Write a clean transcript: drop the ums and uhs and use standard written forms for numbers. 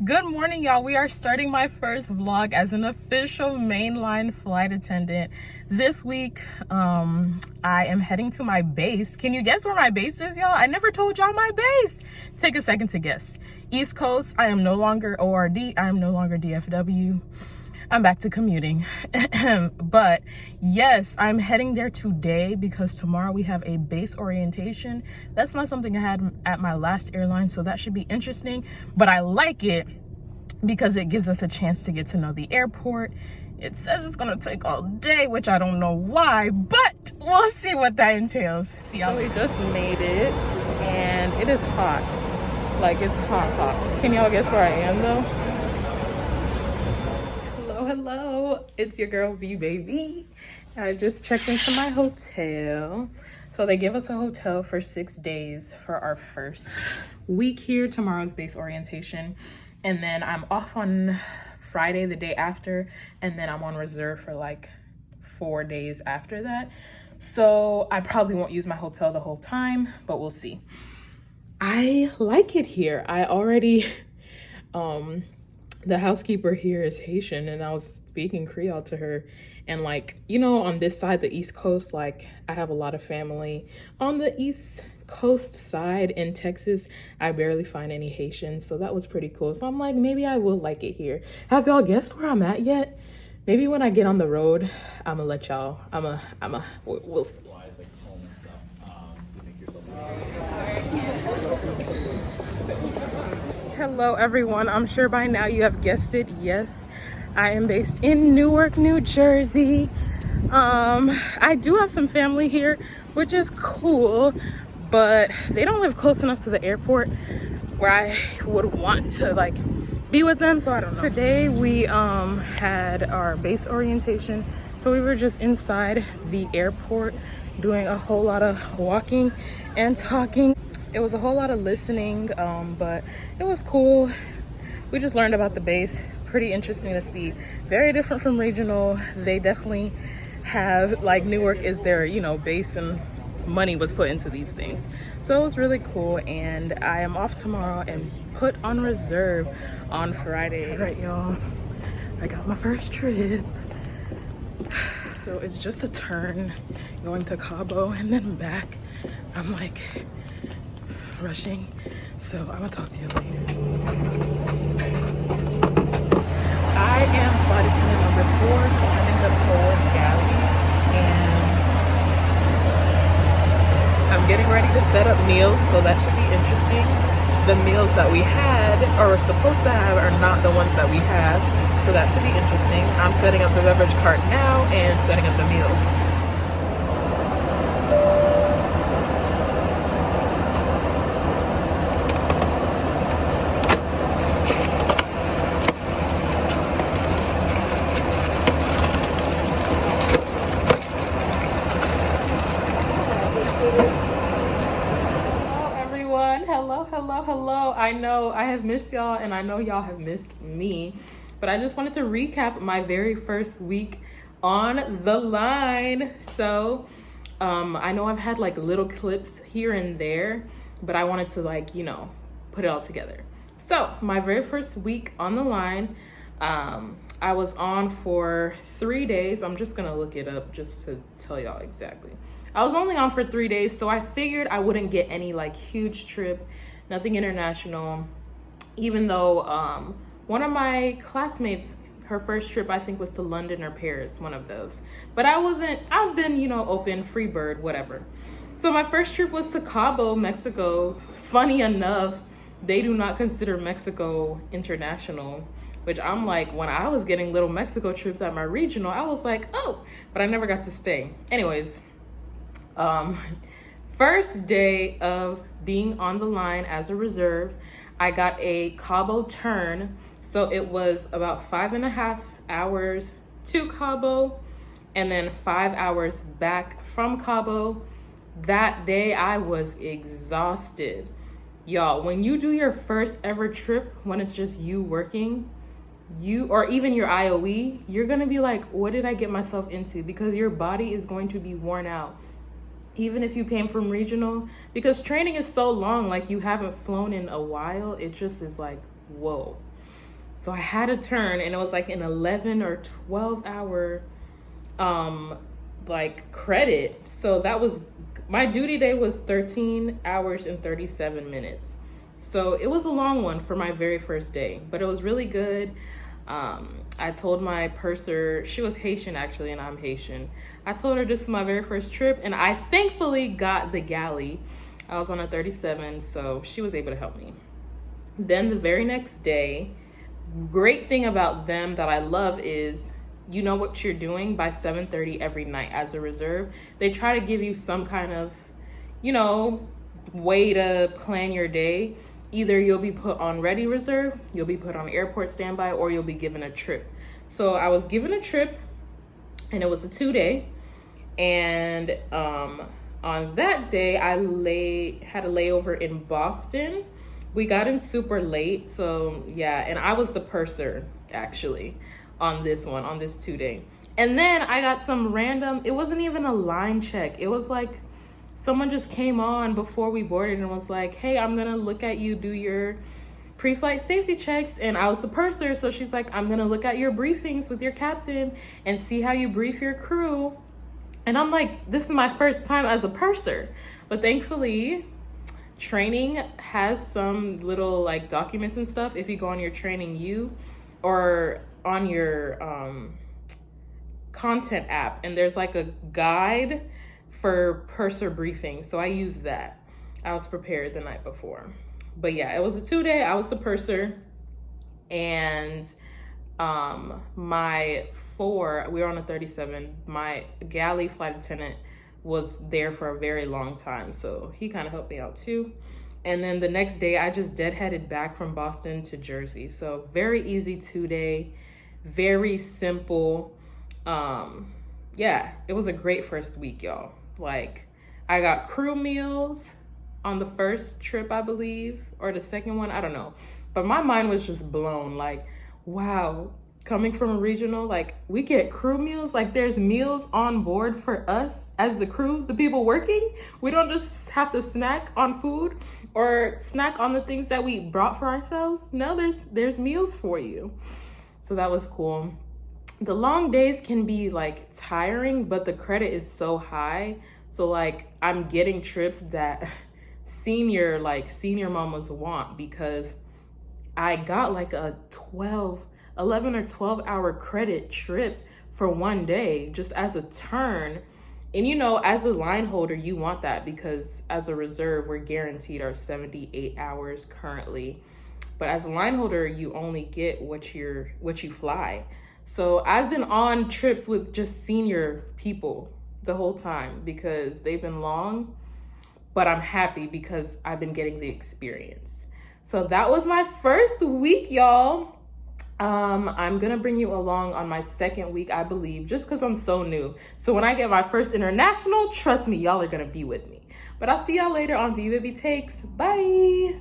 Good morning, y'all. We are starting my first vlog as an official mainline flight attendant. This week, I am heading to my base. Can you guess where my base is, y'all? I never told y'all my base. Take a second to guess. East Coast, I am no longer ORD. I am no longer DFW. I'm back to commuting. But yes, I'm heading there today because tomorrow we have a base orientation. That's not something I had at my last airline, so that should be interesting. But I like it because it gives us a chance to get to know the airport. It says it's gonna take all day, which I don't know why, but we'll see what that entails. See, y'all, we just made it and it is hot. Like, it's hot. Can y'all guess where I am though? Hello, it's your girl V baby. I just checked into my hotel. So they give us a hotel for 6 days for our first week here. Tomorrow's base orientation, and then I'm off on Friday the day after, and then I'm on reserve for like 4 days after that. So I probably won't use my hotel the whole time, but we'll see. I like it here. I already the housekeeper here is Haitian, and I was speaking Creole to her. And like, you know, on this side, the East Coast, like I have a lot of family on the East Coast side in Texas. I barely find any Haitians, so that was pretty cool. So I'm like, maybe I will like it here. Have y'all guessed where I'm at yet? Maybe when I get on the road, I'm gonna let y'all, we'll see. Hello everyone, I'm sure by now you have guessed it. Yes, I am based in Newark, New Jersey. I do have some family here, which is cool, but they don't live close enough to the airport where I would want to like be with them, so I don't know. Today we had our base orientation, so we were just inside the airport doing a whole lot of walking and talking. It was a whole lot of listening, but it was cool. We just learned about the base. Pretty interesting to see. Very different from regional. They definitely have, like, Newark is their, you know, base, and money was put into these things. So it was really cool, and I am off tomorrow and put on reserve on Friday. All right, y'all, I got my first trip. So it's just a turn going to Cabo and then back. I'm like rushing, so I'm gonna talk to you later. I am flight attendant number 4, so I'm in the forward galley, and I'm getting ready to set up meals, so that should be interesting. The meals that we had or were supposed to have are not the ones that we have, so that should be interesting. I'm setting up the beverage cart now and setting up the meals. Hello. I know I have missed y'all, and I know y'all have missed me, but I just wanted to recap my very first week on the line. So I know I've had like little clips here and there, but I wanted to, like, you know, put it all together. So my very first week on the line, I was on for 3 days. I'm just gonna look it up just to tell y'all exactly. I was only on for 3 days, so I figured I wouldn't get any like huge trip, nothing international, even though one of my classmates, her first trip I think was to London or Paris, one of those. But I've been, you know, open, free bird, whatever. So my first trip was to Cabo, Mexico. Funny enough, they do not consider Mexico international, which I'm like, when I was getting little Mexico trips at my regional, I was like, oh, but I never got to stay. Anyways, first day of being on the line as a reserve, I got a Cabo turn. So it was about 5.5 hours to Cabo and then 5 hours back from Cabo. That day I was exhausted. Y'all, when you do your first ever trip, when it's just you working, or even your IOE, you're gonna be like, what did I get myself into? Because your body is going to be worn out. Even if you came from regional, because training is so long, like you haven't flown in a while, it just is like whoa. So I had a turn, and it was like an 11 or 12 hour like credit. So that was, my duty day was 13 hours and 37 minutes. So it was a long one for my very first day, but it was really good. I told my purser, she was Haitian actually, and I'm Haitian. I told her this is my very first trip, and I thankfully got the galley. I was on a 37, so she was able to help me. Then the very next day, great thing about them that I love is you know what you're doing by 7:30 every night as a reserve. They try to give you some kind of, you know, way to plan your day. Either you'll be put on ready reserve, you'll be put on airport standby, or you'll be given a trip. So I was given a trip, and it was a 2-day. And on that day, I had a layover in Boston. We got in super late, so yeah, and I was the purser actually on this 2-day. And then I got some random, it wasn't even a line check. It was like someone just came on before we boarded and was like, hey, I'm gonna look at you do your pre-flight safety checks. And I was the purser, so she's like, I'm gonna look at your briefings with your captain and see how you brief your crew. And I'm like, this is my first time as a purser. But thankfully, training has some little like documents and stuff if you go on your Training or on your content app, and there's like a guide for purser briefing. So I used that. I was prepared the night before. But yeah, it was a 2-day. I was the purser, and we were on a 37. My galley flight attendant was there for a very long time, so he kind of helped me out too. And then the next day, I just deadheaded back from Boston to Jersey. So very easy 2-day, very simple. Yeah, it was a great first week, y'all. Like, I got crew meals on the first trip, I believe, or the second one, I don't know. But my mind was just blown. Like, wow, coming from a regional, like, we get crew meals. Like, there's meals on board for us as the crew, the people working. We don't just have to snack on food or snack on the things that we brought for ourselves. No, there's meals for you. So that was cool. The long days can be like tiring, but the credit is so high. So like, I'm getting trips that senior mamas want, because I got like a 11 or 12 hour credit trip for one day just as a turn. And you know, as a line holder, you want that, because as a reserve, we're guaranteed our 78 hours currently. But as a line holder, you only get what you fly. So I've been on trips with just senior people the whole time because they've been long, but I'm happy because I've been getting the experience. So that was my first week, y'all. I'm gonna bring you along on my second week, I believe, just because I'm so new. So when I get my first international, trust me, y'all are gonna be with me. But I'll see y'all later on Viva B Takes. Bye.